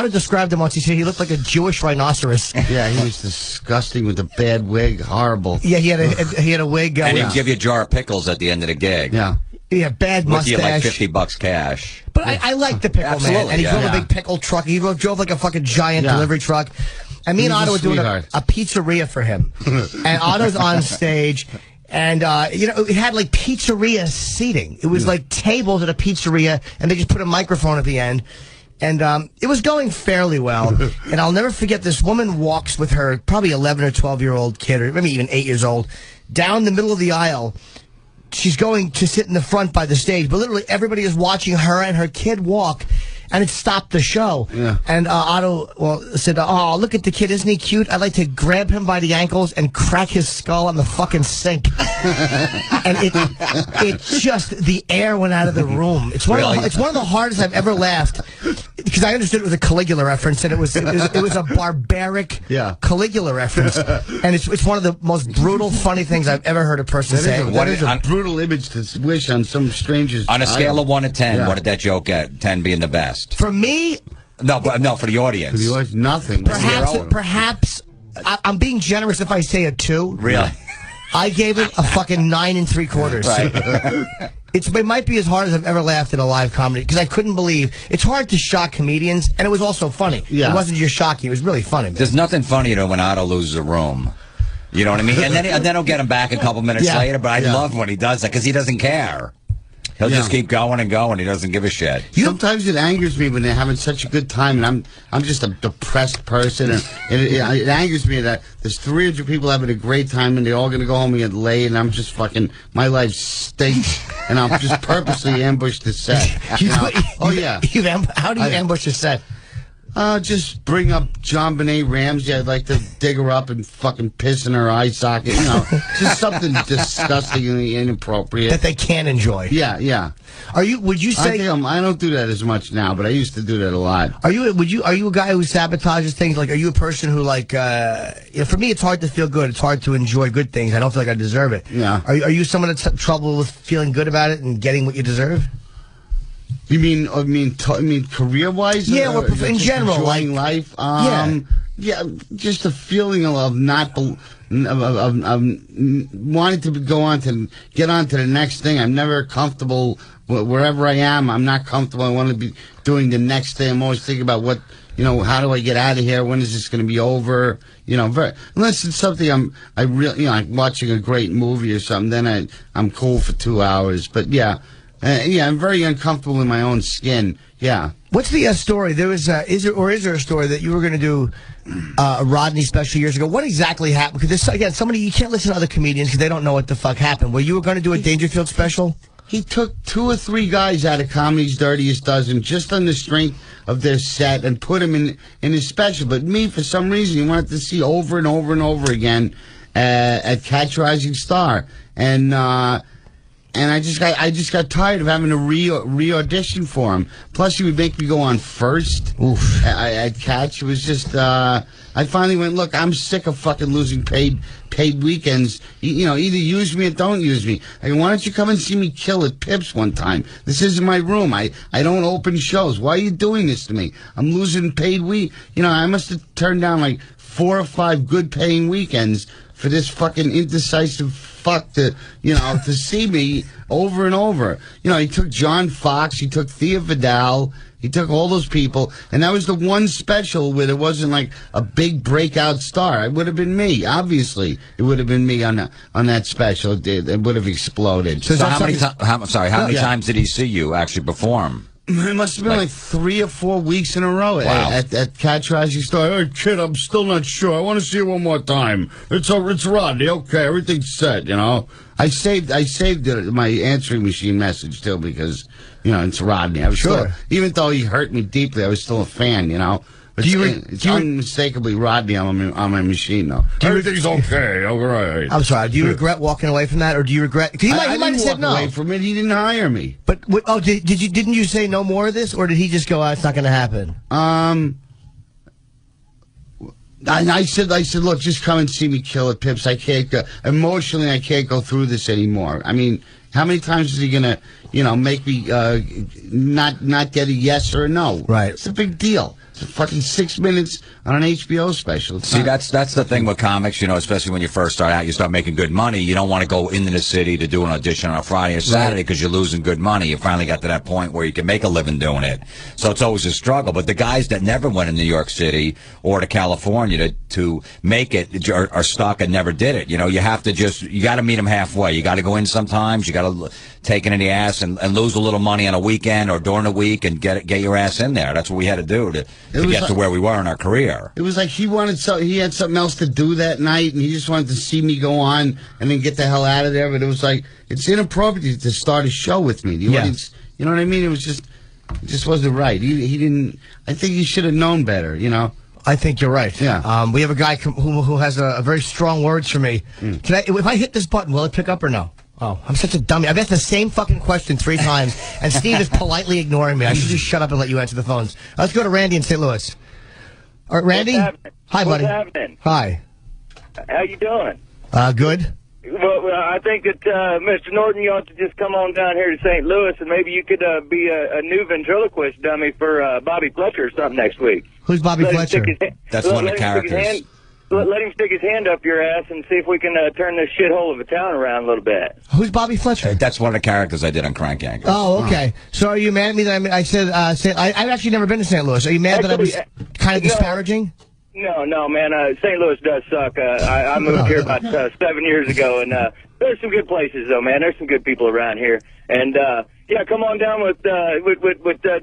described him once. He said he looked like a Jewish rhinoceros. Yeah, he was disgusting with a bad wig. Horrible. Yeah, he had a wig. And he'd give you a jar of pickles at the end of the gig. Yeah. Yeah, bad mustache. With you like $50 cash. But I like the Pickle Man. And he drove a big pickle truck. He drove like a fucking giant delivery truck. And me and Otto were doing a pizzeria for him. And Otto's on stage. And, it had like pizzeria seating. It was like tables at a pizzeria, and they just put a microphone at the end. And it was going fairly well. And I'll never forget, this woman walks with her probably 11 or 12-year-old kid, or maybe even 8 years old, down the middle of the aisle. She's going to sit in the front by the stage, but literally everybody is watching her and her kid walk. And it stopped the show. Yeah. And Otto said, "Oh, look at the kid. Isn't he cute? I'd like to grab him by the ankles and crack his skull on the fucking sink." And it just, the air went out of the room. It's one of the hardest I've ever laughed, because I understood it was a Caligula reference, and it was a barbaric Caligula reference, and it's one of the most brutal, funny things I've ever heard a person say. That is a brutal image to wish on some stranger's on a scale of 1 to 10, what did that joke get? 10 being the best. For me, no, for the audience. For the audience, nothing. Perhaps I'm being generous if I say a 2. Really? I gave it a fucking 9 3/4. Right. It might be as hard as I've ever laughed at a live comedy, because I couldn't believe it's hard to shock comedians, and it was also funny. Yeah. It wasn't just shocking; it was really funny. Man. There's nothing funnier than when Otto loses a room. You know what I mean? And then he'll get him back a couple minutes later. But I love when he does that, because he doesn't care. He'll just keep going and going. He doesn't give a shit. Sometimes it angers me when they're having such a good time, and I'm just a depressed person, and it angers me that there's 300 people having a great time, and they're all going to go home and get laid, and I'm just fucking, my life stinks, and I'm just purposely ambushed the set. How do you ambush a set? Just bring up John Benet Ramsey. I'd like to dig her up and fucking piss in her eye socket. Just something disgusting and inappropriate that they can't enjoy. Yeah. Would you say? I don't do that as much now, but I used to do that a lot. Are you a guy who sabotages things? Like, are you a person who for me, it's hard to feel good. It's hard to enjoy good things. I don't feel like I deserve it. Yeah. Are you someone that's trouble with feeling good about it and getting what you deserve? You mean career-wise? Yeah, or in general, enjoying life. Just a feeling of not of wanting to get on to the next thing. I'm never comfortable wherever I am. I'm not comfortable. I want to be doing the next thing. I'm always thinking about how do I get out of here? When is this going to be over? Unless it's something like watching a great movie or something, then I'm cool for 2 hours. But I'm very uncomfortable in my own skin. Yeah. What's the story? There was is there a story that you were going to do a Rodney special years ago? What exactly happened? Because somebody, you can't listen to other comedians because they don't know what the fuck happened. Well, you were going to do a Dangerfield special? He took 2 or 3 guys out of Comedy's Dirtiest Dozen just on the strength of their set and put them in his special. But me, for some reason, he wanted to see over and over and over again at Catch Rising Star. And I just got tired of having to re-audition for him. Plus, he would make me go on first at Catch. It was just, I finally went, look, I'm sick of fucking losing paid weekends. Either use me or don't use me. I go, why don't you come and see me kill at Pips one time? This isn't my room. I don't open shows. Why are you doing this to me? I'm losing paid I must have turned down like 4 or 5 good-paying weekends for this fucking indecisive fuck to see me over and over. He took John Fox, he took Thea Vidal, he took all those people, and that was the one special where there wasn't like a big breakout star. It would have been me, obviously. It would have been me on that special. It would have exploded. So how many times did he see you actually perform? It must have been like 3 or 4 weeks in a row at Catch Rising Star. Hey, kid, I'm still not sure. I want to see you one more time. It's Rodney. Okay, everything's set, I saved my answering machine message, too, because, it's Rodney. I was still, even though he hurt me deeply, I was still a fan, It's unmistakably Rodney on my machine, though. Everything's okay. All right. I'm sorry. Do you regret walking away from that, or do you regret? He might have said no. Away from it. He didn't hire me. But didn't you say no more of this, or did he just go, it's not going to happen? I said, look, just come and see me kill it, Pips. I can't go emotionally. I can't go through this anymore. I mean, how many times is he gonna, make me not get a yes or a no? Right. It's a big deal. It's a fucking 6 minutes on an HBO special. That's the thing with comics, especially when you first start out, you start making good money. You don't want to go into the city to do an audition on a Friday or Saturday because you're losing good money. You finally got to that point where you can make a living doing it. So it's always a struggle. But the guys that never went to New York City or to California to make it are stuck and never did it. You have to you got to meet them halfway. You got to go in sometimes. You got to take it in the ass and lose a little money on a weekend or during the week and get your ass in there. That's what we had to do to get to where we were in our career. It was like he had something else to do that night, and he just wanted to see me go on and then get the hell out of there. But it was like, it's inappropriate to start a show with me. You know what I mean? It just wasn't right. He didn't. I think he should have known better. I think you're right. Yeah. We have a guy who has a very strong words for me. If I hit this button, will it pick up or no? Oh, I'm such a dummy. I've asked the same fucking question 3 times, and Steve is politely ignoring me. I should just shut up and let you answer the phones. Let's go to Randy in St. Louis. All right, Randy? Hi, buddy. What's happening? Hi. How you doing? Good. Well, I think that Mr. Norton, you ought to just come on down here to St. Louis, and maybe you could be a new ventriloquist dummy for Bobby Fletcher or something next week. Who's Bobby Fletcher? That's one of the characters. Let him stick his hand up your ass and see if we can turn this shithole of a town around a little bit. Who's Bobby Fletcher? That's one of the characters I did on Crank Yankers. Oh, okay. So are you mad at me that I said I've actually never been to St. Louis. Are you mad that I was kind of disparaging? No, man. St. Louis does suck. I moved here about 7 years ago, and there's some good places, though, man. There's some good people around here. And, come on down with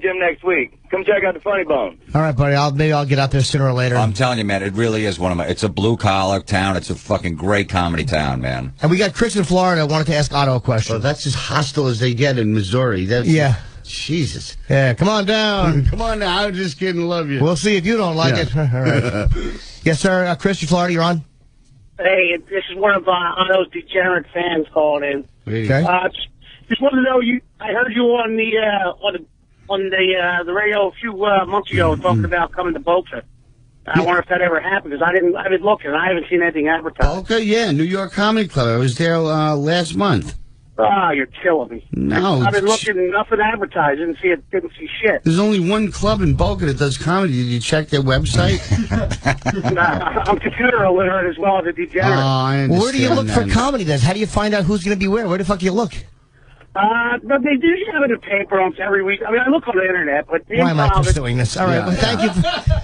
Jim next week. Come check out the Funny Bone. All right, buddy. Maybe I'll get out there sooner or later. I'm telling you, man, it really is it's a blue-collar town. It's a fucking great comedy town, man. And we got Chris in Florida. I wanted to ask Otto a question. Well, that's as hostile as they get in Missouri. Jesus. Yeah, come on down. Come on down. I'm just kidding. Love you. We'll see if you don't like it. All right. Yes, sir. Chris, in Florida, you're on. Hey, this is one of Otto's degenerate fans calling in. Okay. Just wanted to know I heard you on the radio a few months ago talking about coming to Boca. I wonder if that ever happened because I've been looking and I haven't seen anything advertised. Boca, yeah, New York Comedy Club. I was there last month. Ah, you're killing me. No, I've been looking, nothing advertised. Didn't see shit. There's only one club in Boca that does comedy. Did you check their website? I'm computer illiterate as well as a degenerate. Oh, I understand. Where do you look for comedy then? How do you find out who's going to be where? Where the fuck do you look? But they do have it in paper almost every week. I mean, I look on the internet, but why am I pursuing this? All right, well,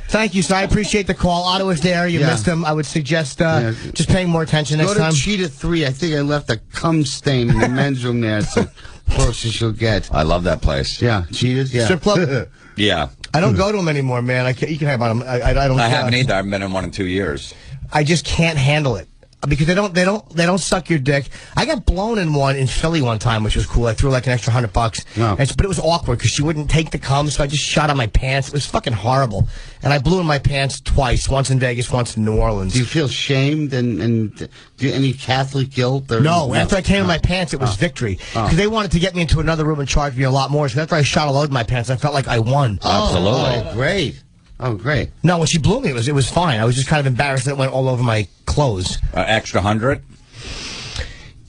thank you, sir. I appreciate the call. Otto is there. You missed him. I would suggest just paying more attention next time. Go to Cheetah 3. I think I left a cum stain in the men's room there. It's the closest you'll get. I love that place. Yeah, Cheetah's. Yeah. Strip club. Yeah. I don't go to them anymore, man. You can have on them. I don't. I haven't either. I haven't been in one in 2 years. I just can't handle it. Because they don't suck your dick. I got blown in one in Philly one time, which was cool. I threw like an extra $100. No. But it was awkward because she wouldn't take the cum, so I just shot on my pants. It was fucking horrible. And I blew in my pants twice, once in Vegas, once in New Orleans. Do you feel shamed and do you any Catholic guilt? Or, no, after I came in my pants, it was victory. Because they wanted to get me into another room and charge me a lot more. So after I shot a load in my pants, I felt like I won. Absolutely. Oh, great. Oh, great. No, when she blew me, it was fine. I was just kind of embarrassed that it went all over my clothes. Extra 100?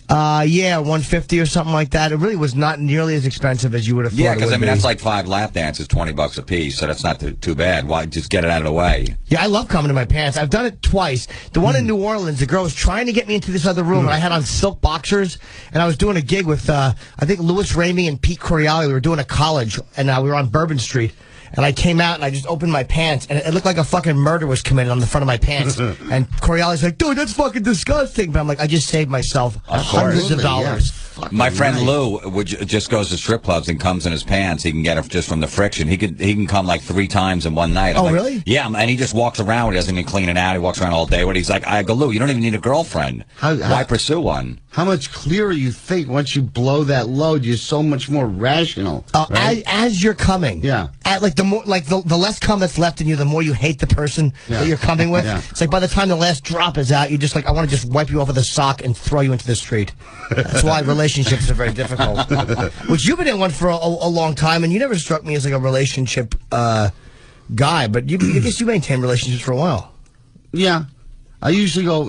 Yeah, 150 or something like that. It really was not nearly as expensive as you would have thought. Yeah, because I mean that's like 5 lap dances, $20 a piece, so that's not too bad. Why just get it out of the way? Yeah, I love coming to my pants. I've done it twice. The one in New Orleans, the girl was trying to get me into this other room, and I had on silk boxers, and I was doing a gig with I think Louis Ramey and Pete Correale. We were doing a college, and we were on Bourbon Street. And I came out and I just opened my pants, and it looked like a fucking murder was committed on the front of my pants. And Correale's like, dude, that's fucking disgusting. But I'm like, I just saved myself hundreds of dollars. Yeah, my friend Lou just goes to strip clubs and comes in his pants. He can get it just from the friction. He can come like 3 times in one night. I'm like, really? Yeah, and he just walks around. He doesn't even clean it out. He walks around all day. But he's like, I go, Lou, you don't even need a girlfriend. Why pursue one? how much clearer you think once you blow that load. You're so much more rational. Right? As you're coming, yeah. The less cum that's left in you, the more you hate the person that you're coming with. Yeah. It's like by the time the last drop is out, you're just like, I want to just wipe you off with a sock and throw you into the street. That's why relationships are very difficult. Which you've been in one for a long time, and you never struck me as like a relationship guy, but I guess you maintain relationships for a while. Yeah. I usually go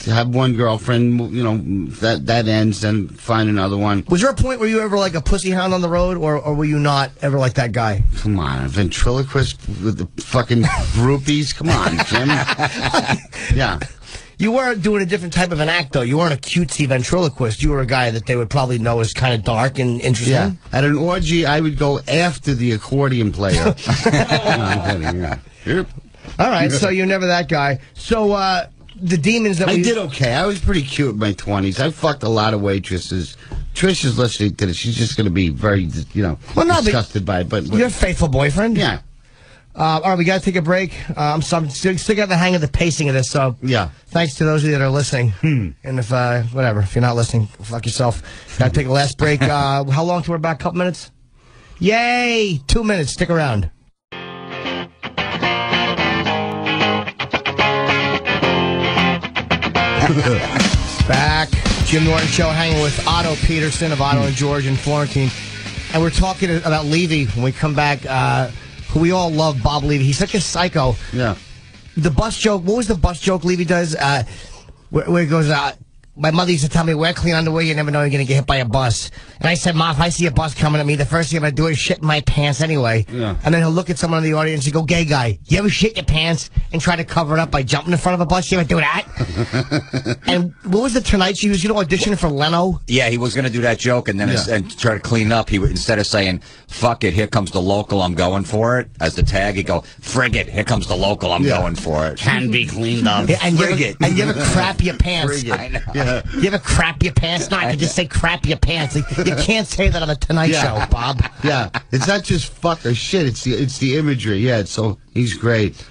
have one girlfriend, you know, that ends, then find another one. Was there a point where you ever like a pussy hound on the road, or were you not ever like that guy? Come on, a ventriloquist with the fucking groupies? Come on, Jim. Yeah. You were doing a different type of an act, though. You weren't a cutesy ventriloquist. You were a guy that they would probably know as kind of dark and interesting. Yeah. At an orgy, I would go after the accordion player. No, I'm kidding, yeah. Yep. All right, so you're never that guy. So the demons that I did okay. I was pretty cute in my 20s. I fucked a lot of waitresses. Trish is listening to this. She's just going to be very, you know, disgusted by it. But you're a faithful boyfriend. Yeah. All right, we got to take a break. I'm still got the hang of the pacing of this, so yeah. Thanks to those of you that are listening. And if whatever, if you're not listening, fuck yourself. Got to take a last break. How long till we're back? Couple minutes? Yay! 2 minutes. Stick around. Back. Jim Norton Show, hanging with Otto Peterson of Otto and George and Florentine. And we're talking about Levy when we come back, who we all love, Bob Levy. He's such a psycho. Yeah. The bus joke, what was the bus joke Levy does? Where it goes, my mother used to tell me, wear clean underwear, you never know you're going to get hit by a bus. And I said, Ma, if I see a bus coming at me, the first thing I'm going to do is shit in my pants anyway. Yeah. And then he'll look at someone in the audience and go, gay guy, you ever shit your pants and try to cover it up by jumping in front of a bus? You ever do that? And what was the Tonight Show? He was, auditioning for Leno? Yeah, he was going to do that joke and then and try to clean up. He would, instead of saying, fuck it, here comes the local, I'm going for it, as the tag, he'd go, frig it, here comes the local, I'm going for it. Can be cleaned up. Yeah, and you ever crap your pants? I know. Yeah. You ever crap your pants? No, I can just say crap your pants. You can't say that on the Tonight Show, Bob. Yeah, it's not just fuck or shit. It's the imagery. Yeah, so he's great.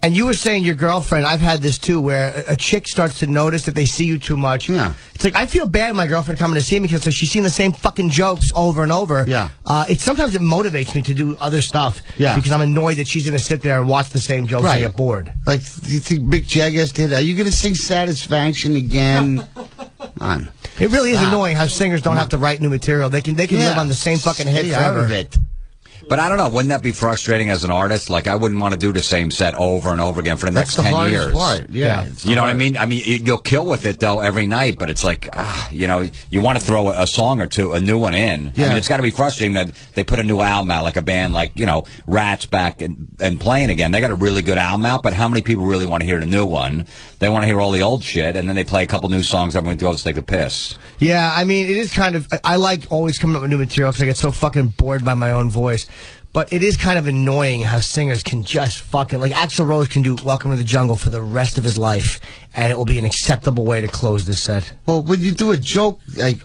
And you were saying your girlfriend, I've had this too, where a chick starts to notice that they see you too much. Yeah. It's like, I feel bad my girlfriend coming to see me because she's seen the same fucking jokes over and over. Yeah. Sometimes it motivates me to do other stuff. Yeah. Because I'm annoyed that she's going to sit there and watch the same jokes and get bored. Like, do you think Mick Jagger did? Are you going to sing Satisfaction again? On. It really is annoying how singers don't have to write new material. They can live on the same fucking hit forever. But I don't know. Wouldn't that be frustrating as an artist? Like, I wouldn't want to do the same set over and over again for the next 10 years. Part. Yeah. You know what I mean? I mean, you'll kill with it, though, every night. But it's like, you know, you want to throw a song or two, a new one in. Yeah. I mean, it's got to be frustrating that they put a new album out, like a band like, you know, Rat's back and playing again. They got a really good album out, but how many people really want to hear the new one? They want to hear all the old shit, and then they play a couple new songs. Everyone goes to take a piss. Yeah, I mean, it is kind of, I like always coming up with new material because I get so fucking bored by my own voice. But it is kind of annoying how singers can just fucking, like Axl Rose can do Welcome to the Jungle for the rest of his life, and it will be an acceptable way to close this set. Well, when you do a joke like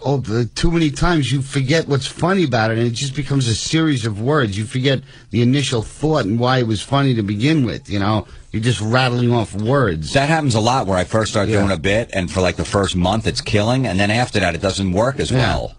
too many times, you forget what's funny about it, and it just becomes a series of words. You forget the initial thought and why it was funny to begin with, you know? You're just rattling off words. That happens a lot where I first start doing a bit, and for like the first month it's killing, and then after that it doesn't work as well.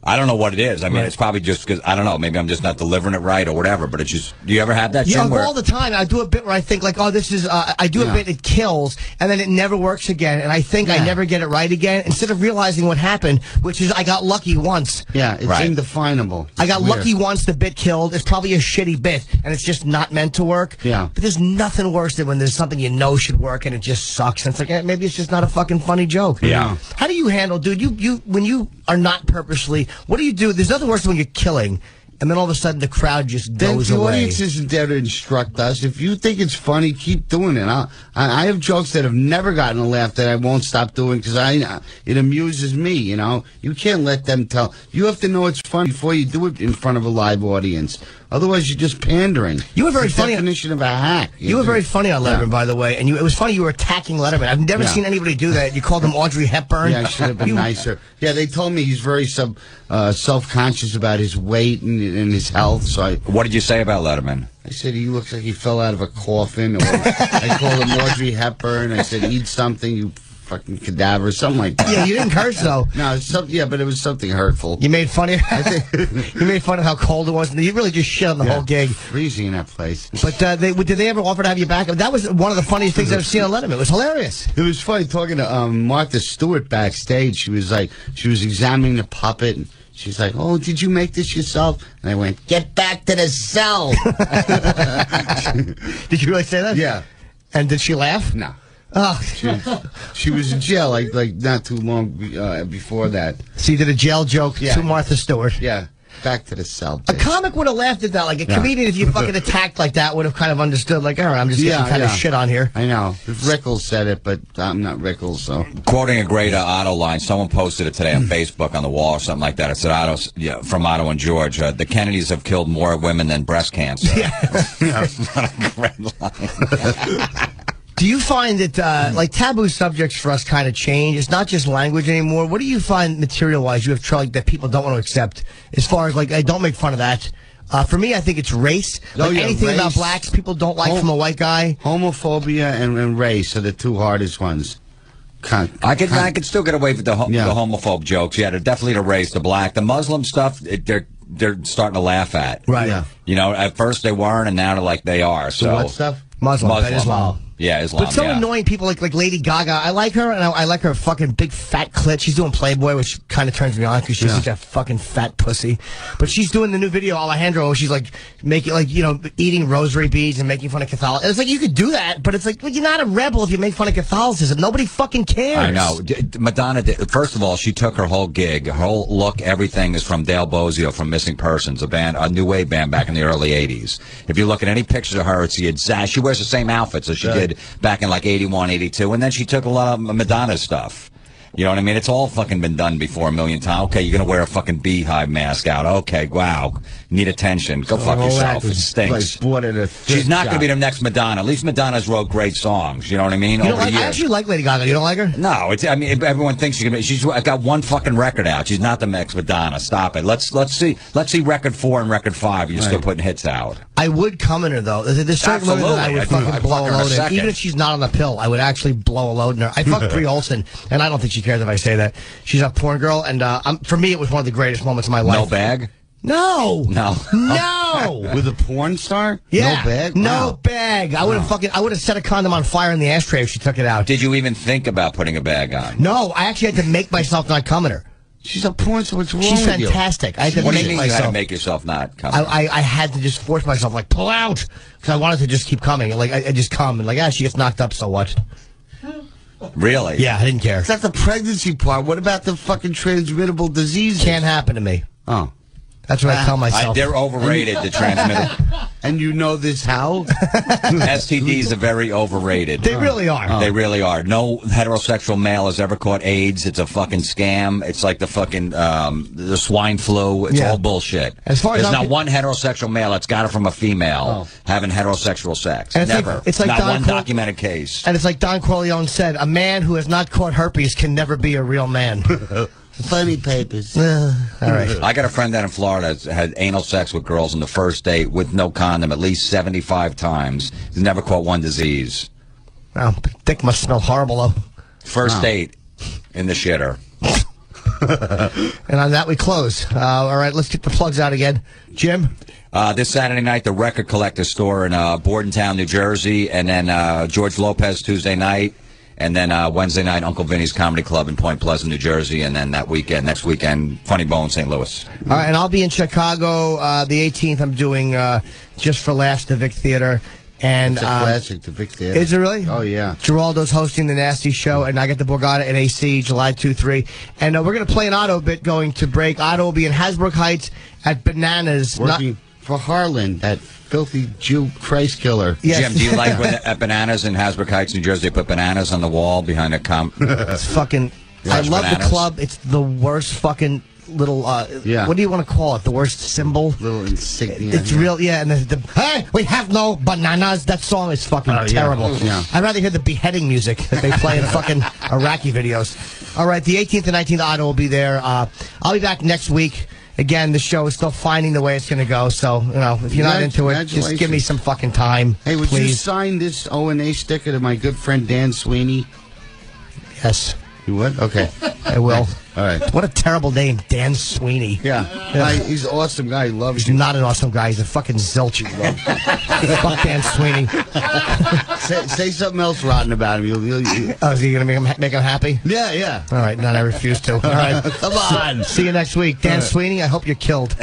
I don't know what it is. I mean, it's probably just because, I don't know, maybe I'm just not delivering it right or whatever, but it's just, do you ever have that? Yeah, all the time. I do a bit where I think, like, oh, this is, I do a bit, it kills, and then it never works again, and I think I never get it right again, instead of realizing what happened, which is I got lucky once. Yeah, it's indefinable. I got lucky once, the bit killed. It's probably a shitty bit, and it's just not meant to work. Yeah. But there's nothing worse than when there's something you know should work, and it just sucks, and it's like, maybe it's just not a fucking funny joke. Yeah. How do you handle, dude, when you are not purposely, what do you do? There's nothing worse than when you're killing, and then all of a sudden the crowd just goes away. The audience isn't there to instruct us. If you think it's funny, keep doing it. I have jokes that have never gotten a laugh that I won't stop doing because it amuses me, you know. You can't let them tell. You have to know it's funny before you do it in front of a live audience. Otherwise, you're just pandering. You were very it's the funny. Definition of a hack. You were very funny on Letterman, by the way, and it was funny you were attacking Letterman. I've never seen anybody do that. You called him Audrey Hepburn. Yeah, I should have been nicer. Yeah, they told me he's very self-conscious about his weight and his health. So what did you say about Letterman? I said he looks like he fell out of a coffin. Or I called him Audrey Hepburn. I said, eat something, you fucking cadaver, something like that. Yeah, you didn't curse though. No, but it was something hurtful. You made fun of you made fun of how cold it was. You really just shit on the whole gig. Freezing in that place. But did they ever offer to have you back? That was one of the funniest things I've seen on Letterman. It was hilarious. It was funny talking to Martha Stewart backstage. She was examining the puppet. And she's like, "Oh, did you make this yourself?" And I went, "Get back to the cell." Did you really say that? Yeah. And did she laugh? No. Oh. She was in jail like not too long before that. So you did a jail joke to Martha Stewart. Yeah. Back to the cell. Bitch. A comic would have laughed at that. Like a comedian, if you fucking attacked like that, would have kind of understood. Like, all right, I'm just getting kind of shit on here. I know. If Rickles said it, but I'm not Rickles, so. Quoting a great Otto line, someone posted it today on Facebook on the wall or something like that. It said, from Otto and George, the Kennedys have killed more women than breast cancer. Yeah. What a great line. Do you find that, like, taboo subjects for us kind of change? It's not just language anymore. What do you find material-wise you have tried that people don't want to accept? As far as, like, I don't make fun of that. For me, I think it's race. Anything race, about blacks people don't like from a white guy. Homophobia and race are the two hardest ones. I could still get away with the homophobe jokes. Yeah, they're definitely the race, the black. The Muslim stuff, they're starting to laugh at. Right. Yeah. You know, at first they weren't, and now they're like they are. So what stuff? Muslim. Islam. Yeah, Islam. But so annoying people like Lady Gaga. I like her, and I like her fucking big fat clit. She's doing Playboy, which kind of turns me on because she's such a fucking fat pussy. But she's doing the new video, Alejandro, where she's like making, like, you know, eating rosary beads and making fun of Catholicism. It's like, you could do that, but it's like, well, you're not a rebel if you make fun of Catholicism. Nobody fucking cares. I know. Madonna did. First of all, she took her whole gig, her whole look, everything is from Dale Bozio from Missing Persons, a new wave band back in the early 80s. If you look at any pictures of her, it's the exact. She wears the same outfits as she did back in like 81, 82, and then she took a lot of Madonna stuff. You know what I mean? It's all fucking been done before a million times. Okay, you're going to wear a fucking beehive mask out. Okay, wow. Need attention. Go fuck yourself. It stinks. She's not going to be the next Madonna. At least Madonna's wrote great songs. You know what I mean? I actually like Lady Gaga. You don't like her? No. I mean, everyone thinks she's got one fucking record out. She's not the next Madonna. Stop it. Let's see record 4 and record 5. You're still putting hits out. I would come in her, though. There's certain women that I would fucking blow a load in. Even if she's not on the pill, I would actually blow a load in her. I fucked Brie Olson, and I don't think she cares if I say that. She's a porn girl, and for me, it was one of the greatest moments of my life. No bag? No. No. No. With a porn star? Yeah. No bag? No bag. I would have set a condom on fire in the ashtray if she took it out. Did you even think about putting a bag on? No. I actually had to make myself not come in her. She's a porn star. What's wrong She's with you? fantastic. I had to what do make you mean myself. you had to make yourself not come? I had to just force myself, like, pull out. Because I wanted to just keep coming. Like, I just come. And, like, she gets knocked up, so what? Really? Yeah, I didn't care. That's the pregnancy part. What about the fucking transmittable diseases? Can't happen to me. Oh. That's what I tell myself. They're overrated, the transmitted. And you know this how? STDs are very overrated. They really are. They really are. No heterosexual male has ever caught AIDS. It's a fucking scam. It's like the fucking the swine flu. It's all bullshit. As far as There's not one heterosexual male that's got it from a female having heterosexual sex. And Never. It's like not Don one documented case. And it's like Don Corleone said, a man who has not caught herpes can never be a real man. Funny papers. All right. I got a friend down in Florida that's had anal sex with girls on the first date with no condom at least 75 times. He's never caught one disease. Wow, dick must smell horrible, though. First date in the shitter. And on that, we close. All right, let's get the plugs out again. Jim? This Saturday night, the Record Collector Store in Bordentown, New Jersey, and then George Lopez Tuesday night. And then Wednesday night, Uncle Vinny's Comedy Club in Point Pleasant, New Jersey. And then next weekend, Funny Bone, St. Louis. All right, and I'll be in Chicago the 18th. I'm doing Just for Laughs, the Vic Theater. And it's a classic, the Vic Theater. Is it really? Oh, yeah. Geraldo's hosting the Nasty Show, and I got the Borgata at AC, July 2-3. And we're going to play an Otto bit going to break. Otto will be in Hasbrook Heights at Bananas. Working for Harlan, that filthy Jew Christ killer. Yes. Jim, do you like when at Bananas in Hasbrook Heights, New Jersey, they put bananas on the wall behind a It's fucking... I love Bananas. the club. It's the worst fucking little... what do you want to call it? The worst symbol? Little insignia. It's real, and hey, we have no bananas. That song is fucking terrible. Yeah. I'd rather hear the beheading music that they play in fucking Iraqi videos. All right, the 18th and 19th, Otto will be there. I'll be back next week. Again, the show is still finding the way it's going to go, so, if you're not into it, just give me some fucking time, Hey, would please. you sign this O&A sticker to my good friend Dan Sweeney? Yes. You would? Okay. I will. All right. What a terrible name, Dan Sweeney. Yeah. He's an awesome guy. He loves He's you. not an awesome guy. He's a fucking zilch. Fuck Dan Sweeney. Say something else rotten about him. Oh, is he going to make him happy? Yeah, yeah. All right, none. I refuse to. All right. Come on. See you next week. Dan Sweeney, I hope you're killed.